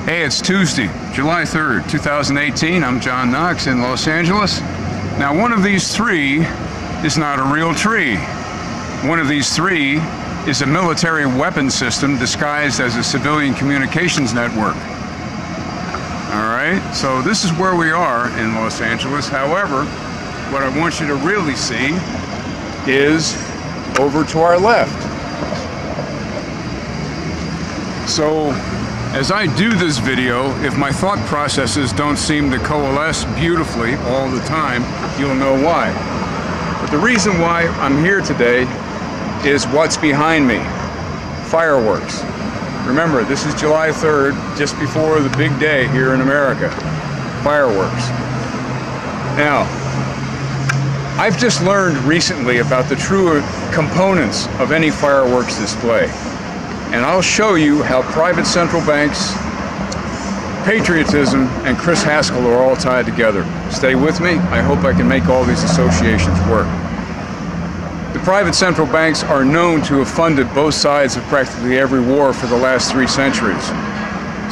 Hey, it's Tuesday, July 3rd, 2018. I'm John Knox in Los Angeles. Now, one of these three is not a real tree. One of these three is a military weapon system disguised as a civilian communications network. All right, so this is where we are in Los Angeles. However, what I want you to really see is over to our left. So, as I do this video, if my thought processes don't seem to coalesce beautifully all the time, you'll know why. But the reason why I'm here today is what's behind me. Fireworks. Remember, this is July 3rd, just before the big day here in America. Fireworks. Now, I've just learned recently about the true components of any fireworks display. And I'll show you how private central banks, patriotism, and Chris Haskell are all tied together. Stay with me. I hope I can make all these associations work. The private central banks are known to have funded both sides of practically every war for the last 3 centuries.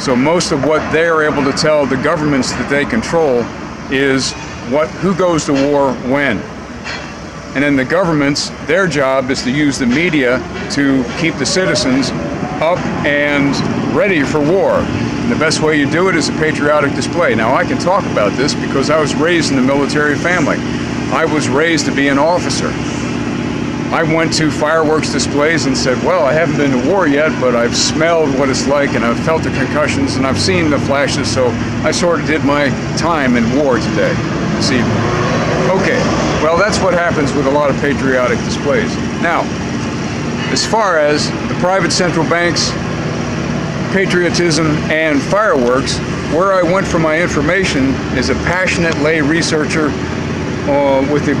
So most of what they are able to tell the governments that they control is who goes to war when. And then the governments, their job is to use the media to keep the citizens up and ready for war. And the best way you do it is a patriotic display. Now, I can talk about this because I was raised in a military family. I was raised to be an officer. I went to fireworks displays and said, well, I haven't been to war yet, but I've smelled what it's like and I've felt the concussions and I've seen the flashes, so I sort of did my time in war today, this evening. Okay, well, that's what happens with a lot of patriotic displays. Now, as far as the private central banks, patriotism, and fireworks, where I went for my information is a passionate lay researcher with the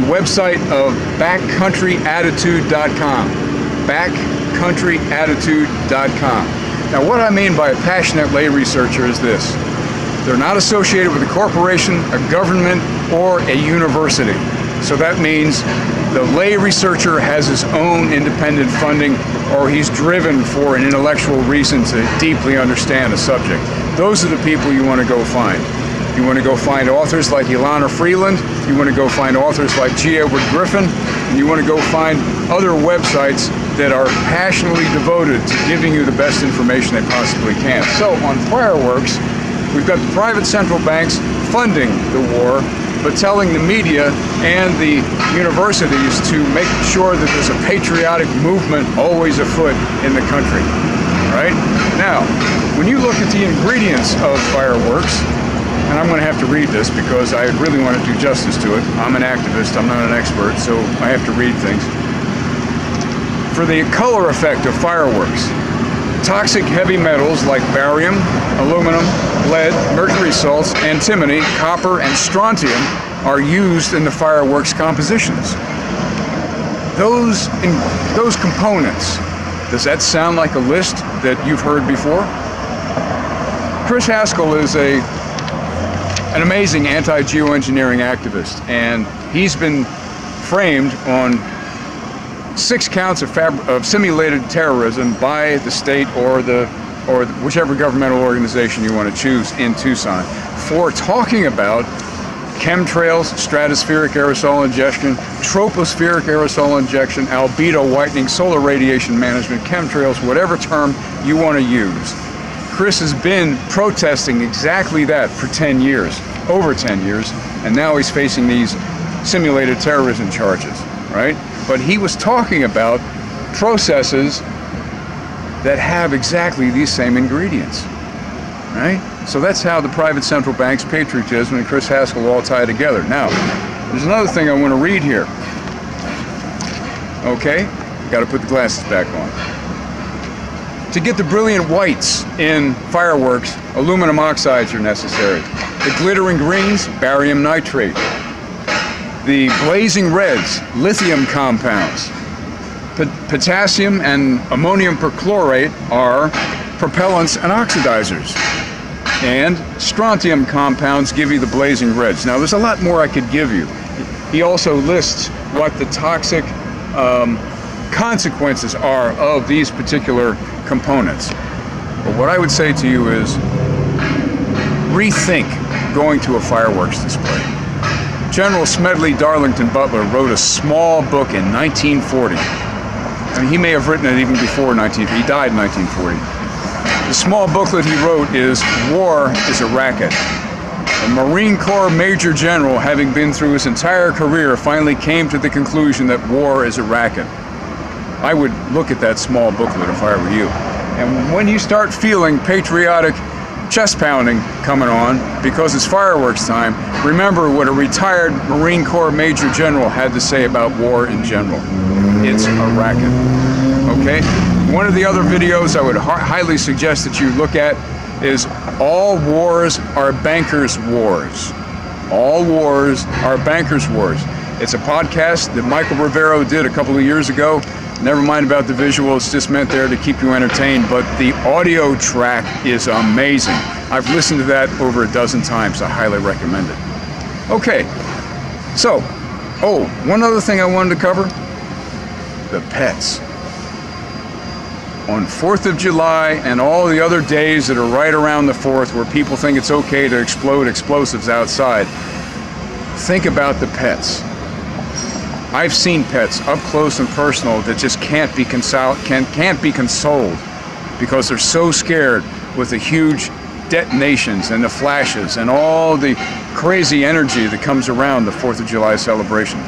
website of backcountryattitude.com. Backcountryattitude.com. Now, what I mean by a passionate lay researcher is this. They're not associated with a corporation, a government, or a university. So that means the lay researcher has his own independent funding, or he's driven for an intellectual reason to deeply understand a subject. Those are the people you want to go find. You want to go find authors like Ilana Freeland, you want to go find authors like G. Edward Griffin, and you want to go find other websites that are passionately devoted to giving you the best information they possibly can. So on fireworks, we've got the private central banks funding the war, but telling the media and the universities to make sure that there's a patriotic movement always afoot in the country. Right? Now, when you look at the ingredients of fireworks, and I'm going to have to read this because I really want to do justice to it. I'm an activist, I'm not an expert, so I have to read things. For the color effect of fireworks, toxic heavy metals like barium, aluminum, lead, mercury salts, antimony, copper, and strontium are used in the fireworks compositions. Those components, does that sound like a list that you've heard before? Chris Haskell is an amazing anti-geoengineering activist, and he's been framed on 6 counts of simulated terrorism by the state or whichever governmental organization you want to choose in Tucson for talking about chemtrails, stratospheric aerosol injection, tropospheric aerosol injection, albedo whitening, solar radiation management, chemtrails, whatever term you want to use. Chris has been protesting exactly that for 10 years, over 10 years, and now he's facing these simulated terrorism charges, right? But he was talking about processes that have exactly these same ingredients, right? So that's how the private central banks, patriotism, and Chris Haskell all tie together. Now, there's another thing I want to read here. Okay, got to put the glasses back on. To get the brilliant whites in fireworks, aluminum oxides are necessary. The glittering greens, barium nitrate. The blazing reds, lithium compounds. Potassium and ammonium perchlorate are propellants and oxidizers. And strontium compounds give you the blazing reds. Now, there's a lot more I could give you. He also lists what the toxic consequences are of these particular components. But what I would say to you is, rethink going to a fireworks display. General Smedley Darlington Butler wrote a small book in 1940. I mean, he may have written it even before 1940. He died in 1940. The small booklet he wrote is War is a Racket. A Marine Corps Major General, having been through his entire career, finally came to the conclusion that war is a racket. I would look at that small booklet if I were you. And when you start feeling patriotic chest pounding coming on because it's fireworks time, remember what a retired Marine Corps Major General had to say about war in general. It's a racket. Okay? One of the other videos I would highly suggest that you look at is All Wars Are Bankers' Wars. All Wars Are Bankers' Wars. It's a podcast that Michael Rivero did a couple of years ago. Never mind about the visual, it's just meant there to keep you entertained, but the audio track is amazing. I've listened to that over a dozen times. I highly recommend it. Okay, so, one other thing I wanted to cover, the pets. On 4th of July and all the other days that are right around the 4th where people think it's okay to explode explosives outside, think about the pets. I've seen pets up close and personal that just can't be consoled because they're so scared with the huge detonations and the flashes and all the crazy energy that comes around the 4th of July celebration.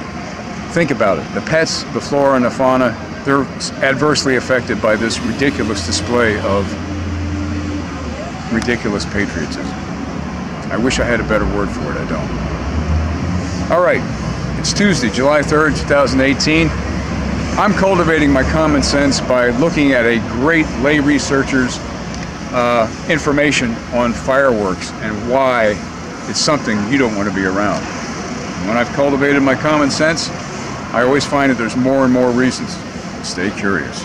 Think about it. The pets, the flora and the fauna, they're adversely affected by this ridiculous display of ridiculous patriotism. I wish I had a better word for it. I don't. All right. It's Tuesday, July 3rd, 2018. I'm cultivating my common sense by looking at a great lay researcher's information on fireworks and why it's something you don't want to be around. When I've cultivated my common sense, I always find that there's more and more reasons to stay curious.